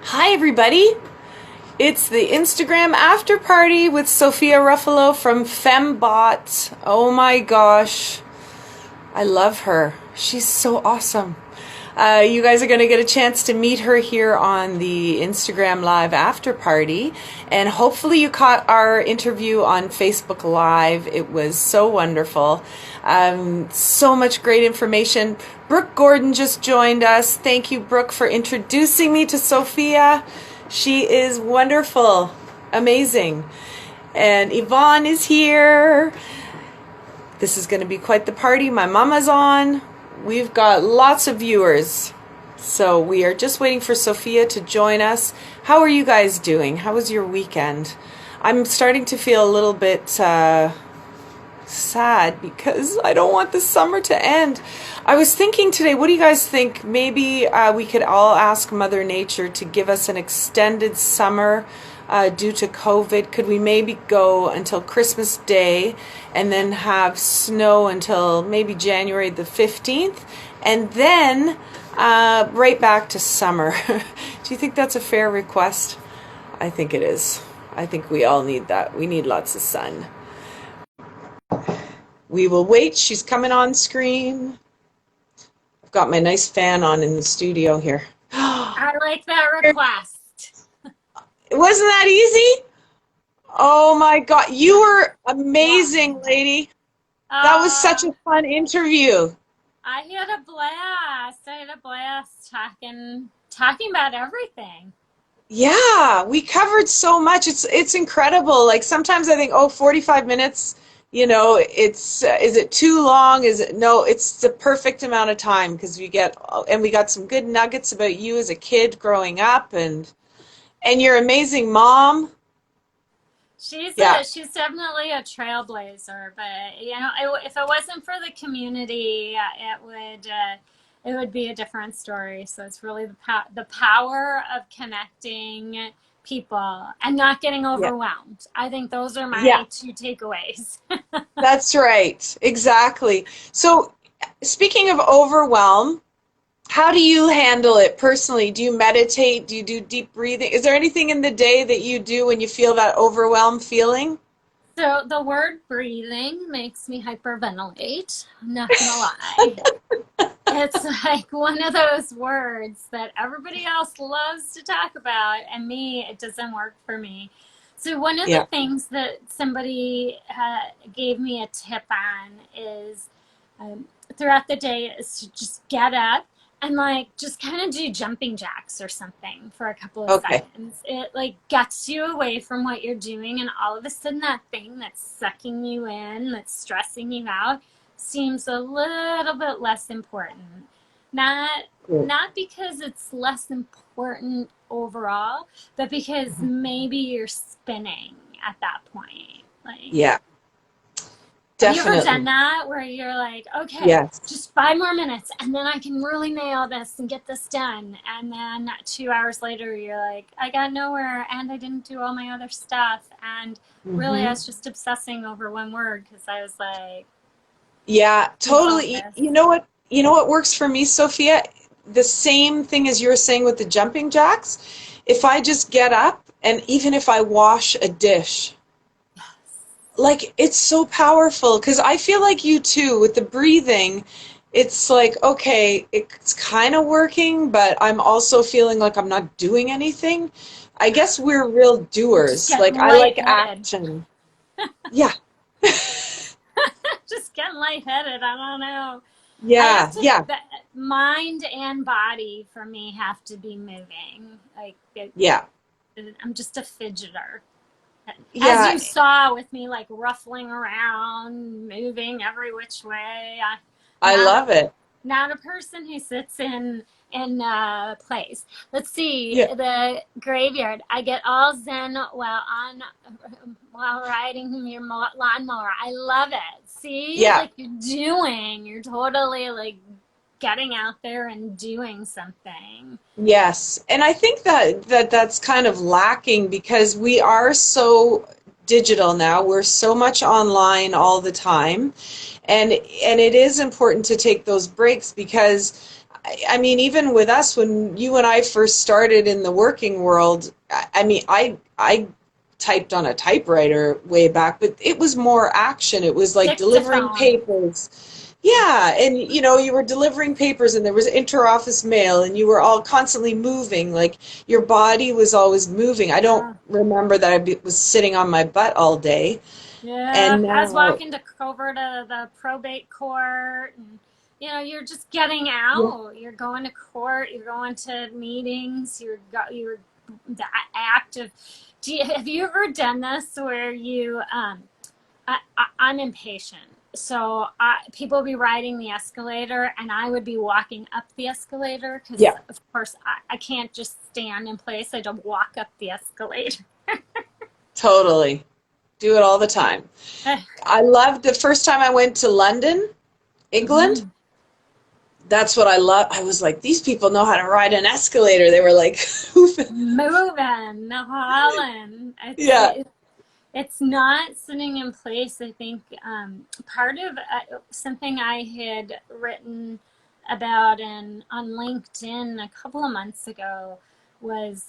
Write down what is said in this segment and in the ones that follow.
Hi, everybody. It's the Instagram after party with Sophia Ruffolo from Fembot. Oh my gosh. I love her. She's so awesome. You guys are going to get a chance to meet her here on the Instagram Live after party. And hopefully you caught our interview on Facebook Live. It was so wonderful. So much great information. Brooke Gordon just joined us. Thank you, Brooke, for introducing me to Sophia. She is wonderful, amazing. And Yvonne is here. This is going to be quite the party. My mama's on. We've got lots of viewers. So we are just waiting for Sophia to join us. How are you guys doing? How was your weekend? I'm starting to feel a little bit sad because I don't want the summer to end. I was thinking today, what do you guys think? Maybe we could all ask Mother Nature to give us an extended summer due to COVID. Could we maybe go until Christmas Day and then have snow until maybe January the 15th and then right back to summer? Do you think that's a fair request? I think it is. I think we all need that. We need lots of sun. We will wait. She's coming on screen. I've got my nice fan on in the studio here. I like that request. Wasn't that easy? Oh my God. You were amazing, lady. That was such a fun interview. I had a blast. Talking about everything. Yeah, we covered so much. It's incredible. Like sometimes I think, 45 minutes, is it too long? No, it's the perfect amount of time because we got some good nuggets about you as a kid growing up and your amazing mom. She's definitely a trailblazer, but if it wasn't for the community, it would be a different story. So it's really the power of connecting people and not getting overwhelmed. I think those are my two takeaways. That's right. Exactly. So speaking of overwhelm, how do you handle it personally? Do you meditate? Do you do deep breathing? Is there anything in the day that you do when you feel that overwhelmed feeling? So the word breathing makes me hyperventilate. I'm not gonna lie. It's like one of those words that everybody else loves to talk about, and me, it doesn't work for me. So one of the things that somebody gave me a tip on is throughout the day is to just get up and just kind of do jumping jacks or something for a couple of seconds. It gets you away from what you're doing, and all of a sudden that thing that's sucking you in, that's stressing you out, seems a little bit less important. Not because it's less important overall, but because maybe you're spinning at that point. Definitely. Have you ever done that where you're like, okay, just 5 more minutes and then I can really nail this and get this done. And then 2 hours later, you're like, I got nowhere and I didn't do all my other stuff. And really, I was just obsessing over one word because I was like, yeah, totally. You know what works for me, Sophia? The same thing as you were saying with the jumping jacks. If I just get up and even if I wash a dish, it's so powerful because I feel like you too with the breathing. It's like, okay, it's kind of working, but I'm also feeling like I'm not doing anything. I guess we're real doers. I like action. Yeah. Just getting lightheaded. I don't know. Yeah. Mind and body for me have to be moving. I'm just a fidgeter. As you saw with me, ruffling around, moving every which way. I love it. Not a person who sits in place. Let's see, the graveyard. I get all zen while riding your lawnmower. I love it. See, you're totally getting out there and doing something. Yes, and I think that's kind of lacking because we are so digital now. We're so much online all the time, and it is important to take those breaks because I mean, even with us, when you and I first started in the working world, I mean, I typed on a typewriter way back, but it was more action. It was like delivering Dictaphone. papers. Yeah, and you know, you were delivering papers and there was interoffice mail and you were all constantly moving. Like your body was always moving. I don't Yeah. remember that was sitting on my butt all day. Yeah. And I was now, walking over to the probate court, and you're just getting yeah, out. You're going to court. You're going to meetings. You're the act of. Have you ever done this where I'm impatient. So people would be riding the escalator and I would be walking up the escalator because, yeah, of course, I can't just stand in place. I don't walk up the escalator. totally. Do it all the time. I loved the first time I went to London, England. Mhm. That's what I love. I was like, these people know how to ride an escalator. They were like, Moving, Holland. yeah. It's not sitting in place. I think part of something I had written about on LinkedIn a couple of months ago was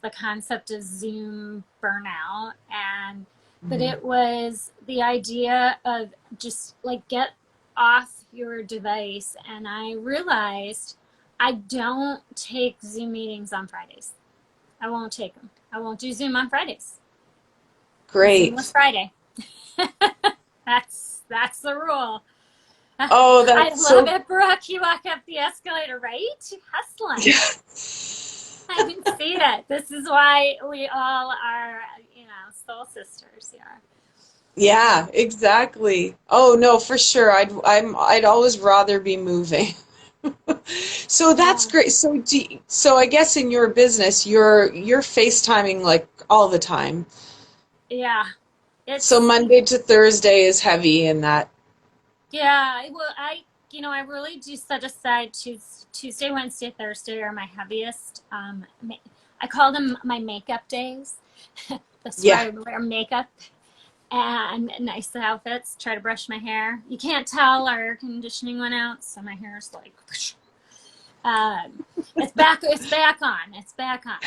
the concept of Zoom burnout, and but Mhm. it was the idea of just like get off your device. And I realized I don't take Zoom meetings on Fridays. I won't take them. I won't do Zoom on Fridays. Zoomless Great. Friday. That's the rule. Oh, I that's love so, it, Brooke. You walk up the escalator, right? Hustling. yeah. I can see it. This is why we all are, soul sisters here. Yeah, exactly. Oh no, for sure. I'd always rather be moving. So that's Yeah. great. So I guess in your business, you're FaceTiming like all the time. Yeah. So It's Monday to Thursday is heavy in that. Yeah. Well, I really do set aside Tuesday, Wednesday, Thursday are my heaviest. I call them my makeup days. That's where Yeah. I wear makeup and nice outfits. Try to brush my hair. You can't tell our air conditioning went out, so my hair is like, it's back. It's back on. It's back on.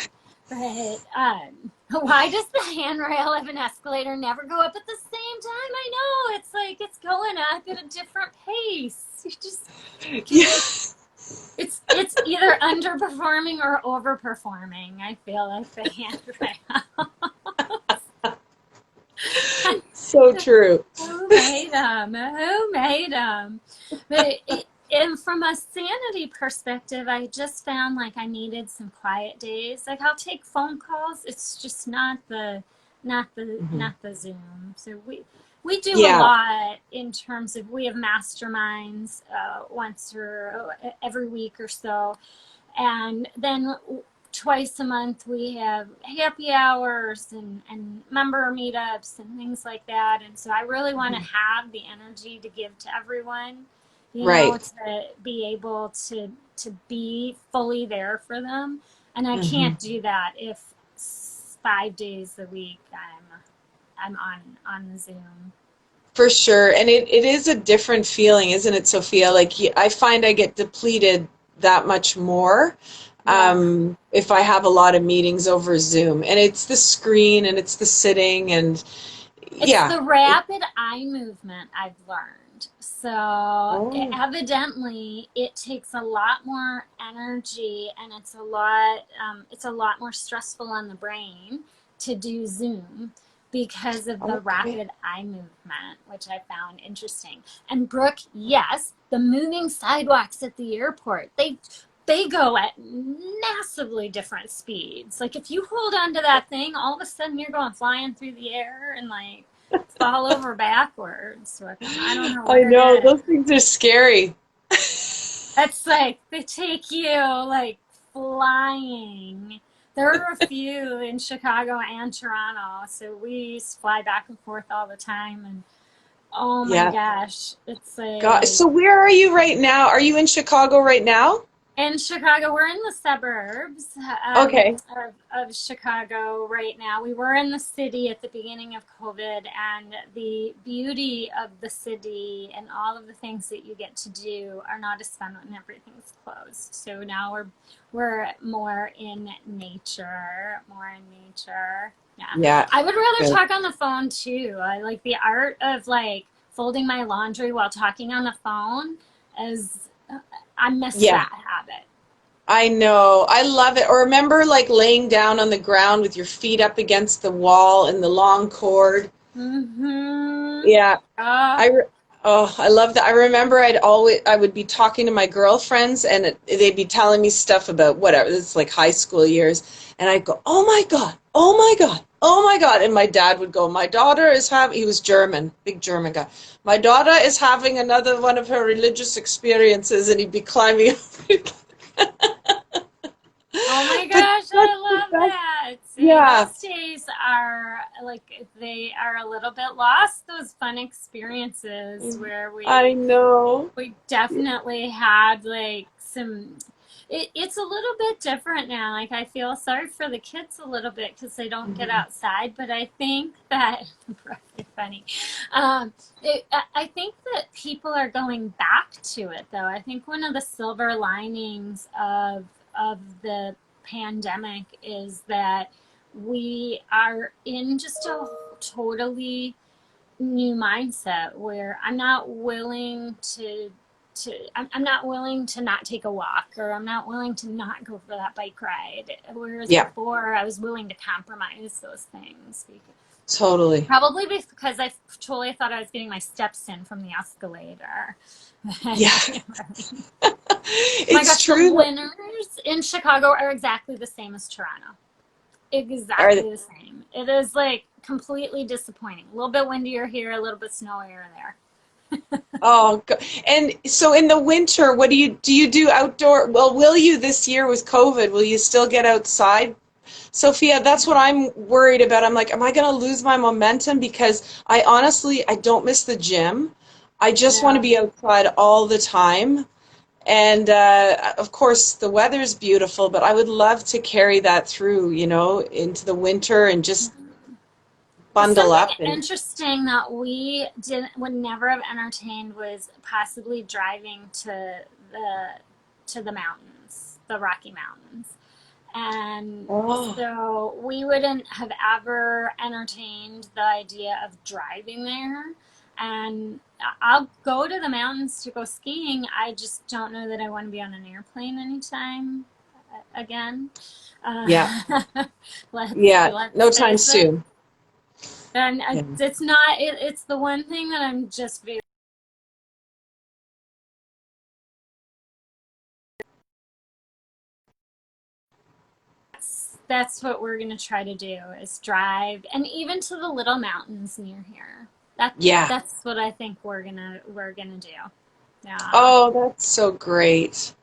But why does the handrail of an escalator never go up at the same time? I know it's like it's going up at a different pace. You just Yeah. it's either underperforming or overperforming. I feel like the handrail. So true. Who made them? Who made them? But and from a sanity perspective, I just found like I needed some quiet days. Like I'll take phone calls. It's just Mhm. not the Zoom. So we do a Yeah. lot in terms of we have masterminds once or every week or so, and then twice a month we have happy hours and member meetups and things like that. And so I really want to Mhm. have the energy to give to everyone, Right. to be able to be fully there for them. And I Hmm. can't do that if 5 days a week I'm on Zoom. For sure. And it is a different feeling, isn't it, Sophia? Like I find I get depleted that much more Yeah. if I have a lot of meetings over Zoom. And it's the screen and it's the sitting and It's yeah. the rapid eye movement I've learned. So Oh, evidently, it takes a lot more energy, and it's a lot more stressful on the brain to do Zoom because of the okay. rapid eye movement, which I found interesting. And Brooke, yes, the moving sidewalks at the airport, they go at massively different speeds. Like if you hold onto that thing, all of a sudden you're going flying through the air and like fall over backwards. I don't know what I it know is. those things are scary. It's like they take you like flying. There are a few in Chicago and Toronto, so we used to fly back and forth all the time. And oh my Yeah. gosh, it's God. like So where are you right now? Are you in Chicago right now? In Chicago, we're in the suburbs Okay. of Chicago right now. We were in the city at the beginning of COVID, and the beauty of the city and all of the things that you get to do are not as fun when everything's closed. So now we're more in nature, more in nature. Yeah, Yeah. I would rather Good. talk on the phone too. I like the art of like folding my laundry while talking on the phone. As I miss Yeah. that habit. I know. I love it. Or remember like laying down on the ground with your feet up against the wall and the long cord. Mm-hmm. Yeah. Uh, I re- oh, I love that. I remember I would be talking to my girlfriends and they'd be telling me stuff about whatever. This is like high school years, and I'd go, "Oh my God. Oh my God. Oh my God." And my dad would go, "My daughter is having," he was German, big German guy. "My daughter is having another one of her religious experiences," and he'd be climbing up. oh my But gosh, that's I the love best. that. See, Yeah. those days are like they are a little bit lost, those fun experiences where I know. we definitely had like some it's a little bit different now. Like I feel sorry for the kids a little bit because they don't get Mhm. outside, but I think that really funny. I think that people are going back to it though. I think one of the silver linings of the pandemic is that we are in just a totally new mindset where I'm not willing I'm not willing to not take a walk, or I'm not willing to not go for that bike ride. Whereas Yeah, before I was willing to compromise those things. totally. Probably because I totally thought I was getting my steps in from the escalator. Yeah. My It's gosh, the true that winters in Chicago are exactly the same as Toronto. are Exactly the same. It is like completely disappointing. A little bit windier here, a little bit snowier there. oh and so in the winter, what do you do outdoor? Well, will you this year with COVID? Will you still get outside? Sophia, that's what I'm worried about. I'm like, am I going to lose my momentum? Because I don't miss the gym. I just want to Yeah. be outside all the time. And of course, the weather's beautiful, but I would love to carry that through, into the winter and just bundle Something up and interesting that we didn't would never have entertained was possibly driving the to the mountains, the Rocky Mountains. And oh, so we wouldn't have ever entertained the idea of driving there. And I'll go to the mountains to go skiing. I just don't know that I want to be on an airplane anytime again. yeah, Uh, yeah, let's no time face it. soon. And Yeah. it's not. It's the one thing that I'm just very. That's what we're gonna try to do is drive, and even to the little mountains near here. That Yeah. that's what I think we're gonna do. Yeah. Oh, that's so great.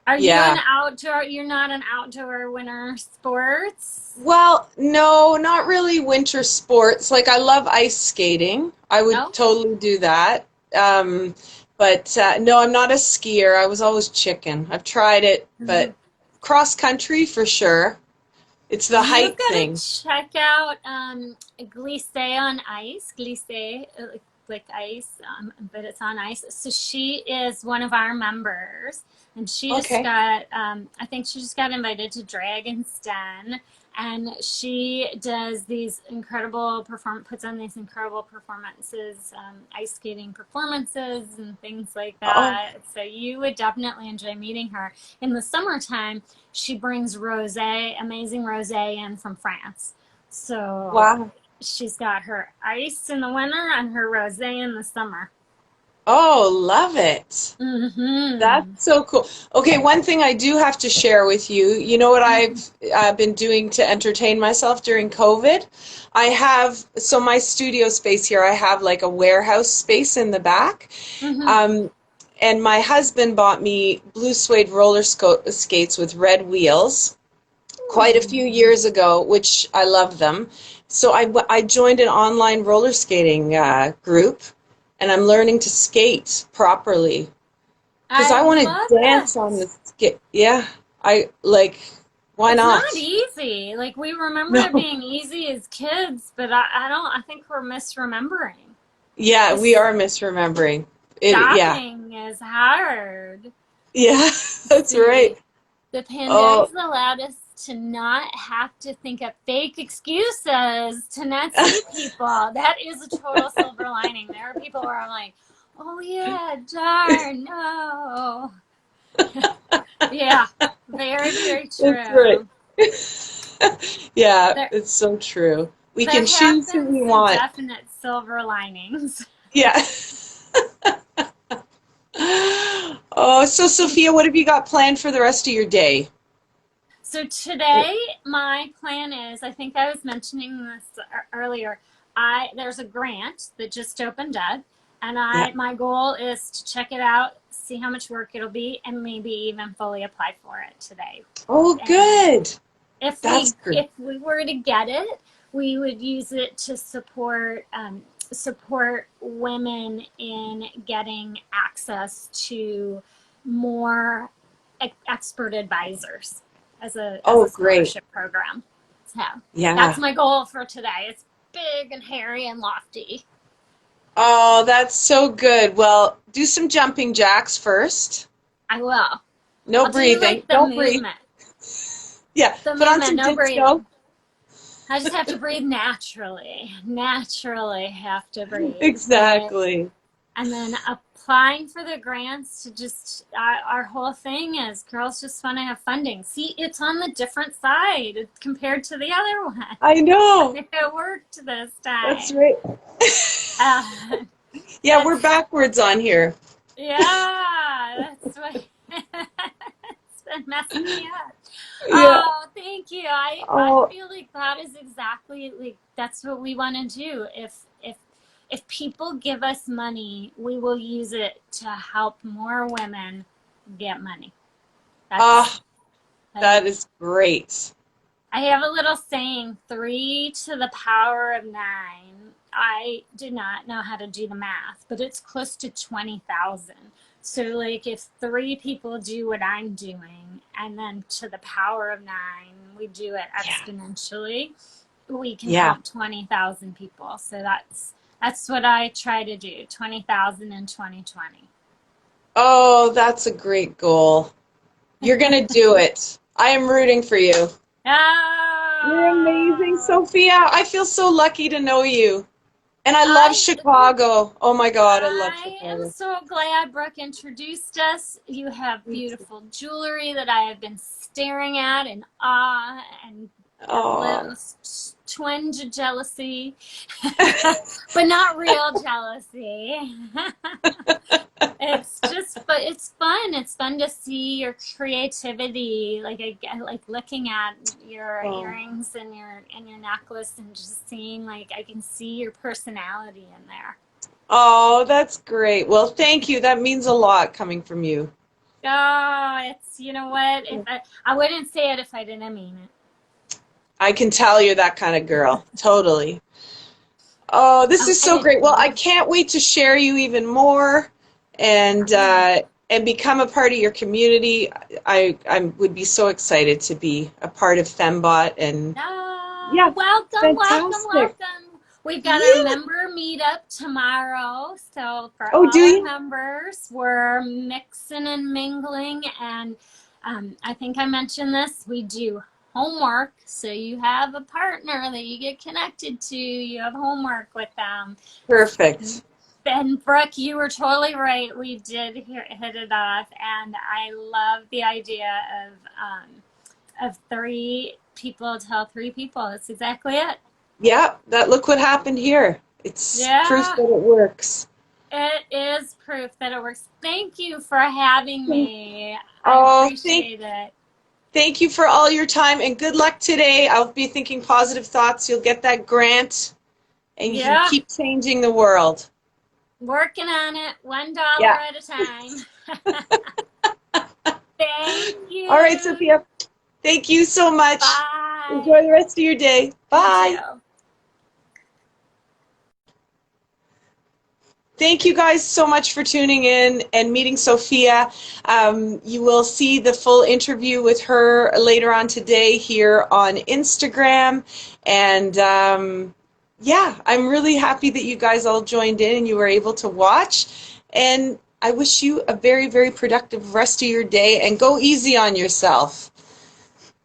Are you an Yeah. outdoor? You're not an outdoor winter sports? Well, no, not really winter sports. Like I love ice skating. I would No. totally do that. Um, but no, I'm not a skier. I was always chicken. I've tried it, but cross country for sure. It's the You've height got to thing. check out Glissé on ice. Glissé, like ice, but it's on ice. So she is one of our members, and she just Okay. got, I think she just got invited to Dragon's Den, and she does these incredible puts on these incredible performances, ice skating performances and things like Oh, that. So you would definitely enjoy meeting her. In the summertime, she brings rosé, amazing rosé in from France. So wow. she's got her ice in the winter and her rosé in the summer. Oh, love it. That's Mm-hmm. so cool. Okay, one thing I do have to share with you. You know what I've been doing to entertain myself during COVID? So my studio space here, I have like a warehouse space in the back. Mm-hmm. Um, and my husband bought me blue suede skates with red wheels quite a few years ago, which I love them. So I joined an online roller skating group, and I'm learning to skate properly. because I I want love to that. dance on this skit. Yeah, I like. Why It's not not? easy. Like we remember it No. being easy as kids, but I don't. I think we're misremembering. Yeah, we Because are misremembering it. Yeah, stopping is hard. yeah, that's right. See, the Oh, pandemic's allowed us to not have to think of fake excuses to not see people. That is a total silver lining. There are people where I'm like, oh yeah, darn, no. Yeah, very, very that's right. true. Yeah, There, it's so true. We there can have choose who been we some want. definite silver linings. Yeah. Oh, so Sophia, what have you got planned for the rest of your day? So today, my plan is, I think I was mentioning this earlier. There's a grant that just opened up, and Yeah. my goal is to check it out, see how much work it'll be, and maybe even fully apply for it today. Oh, And good. if That's we great. if we were to get it, we would use it to support women in getting access to more expert advisors as Oh, a great. scholarship program. So that's Yeah. my goal for today. It's big and hairy and lofty. Oh, that's so good. Well, do some jumping jacks first. I will. No I'll do breathing. like the Don't breathe. movement. Yeah. The Put on movement, some no disco. breathing. I just have to breathe naturally. Naturally have to breathe. But Exactly. and then applying for the grants to just our whole thing is girls just want to have funding. See, it's on the different side compared to the other one. I know. It worked this That's time. right. Uh, Yeah, we're it's backwards on here. yeah, that's what it's been messing me up. Yeah. Oh, thank you. I Oh, feel like that is exactly like that's what we want to do. If people give us money, we will use it to help more women get money. That's ah, like that is great. I have a little saying, 3 to the power of 9. I do not know how to do the math, but it's close to 20,000. So, like, if 3 people do what I'm doing, and then to the power of 9, we do it Yeah. exponentially, we can Yeah. help 20,000 people. So that's what I try to do, 20,000 in 2020. Oh, that's a great goal. You're gonna do it. I am rooting for you. You're amazing, Ah, Sophia. I feel so lucky to know you. And I love I Chicago. Oh my God, I love I am Chicago. so glad Brooke introduced us. You have Me too. beautiful jewelry that I have been staring at in awe and a Oh. little twinge of jealousy, but not real jealousy. It's just, but it's fun. It's fun to see your creativity. Like I like looking at your Oh. earrings and your necklace, and just seeing like I can see your personality in there. Oh, that's great. Well, thank you. That means a lot coming from you. Oh, it's you know what? If I wouldn't say it if I didn't mean it. I can tell you're that kind of girl. Totally. Oh, this is so Okay. great. Well, I can't wait to share you even more and become a part of your community. I would be so excited to be a part of Fembot and yeah, No, welcome, welcome, fantastic. welcome. We've got our Yeah. member meetup tomorrow. So for Oh, do all our you? members, we're mixing and mingling. And I think I mentioned this. We do homework. So you have a partner that you get connected to. You have homework with them. Perfect. And Brooke, you were totally right. We did hit it off, and I love the idea of 3 people tell 3 people. That's exactly it. Yeah, that look what happened here. It's proof Yeah, that it works. it is proof that it works. Thank you for having me. I Oh, appreciate it. thank you for all your time and good luck today. I'll be thinking positive thoughts. You'll get that grant and you can Yeah, keep changing the world. working on it, $1 Yeah. at a time. Thank All right, you. Sophia. Thank you so much. Enjoy Bye. the rest of your day. You Bye. too. Thank you guys so much for tuning in and meeting Sophia. You will see the full interview with her later on today here on Instagram. And yeah, I'm really happy that you guys all joined in and you were able to watch. And I wish you a very, very productive rest of your day, and go easy on yourself.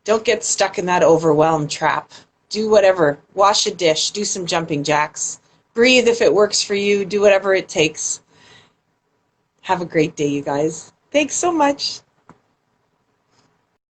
Don't get stuck in that overwhelm trap. Do whatever. Wash a dish. Do some jumping jacks. Breathe if it works for you. Do whatever it takes. Have a great day, you guys. Thanks so much.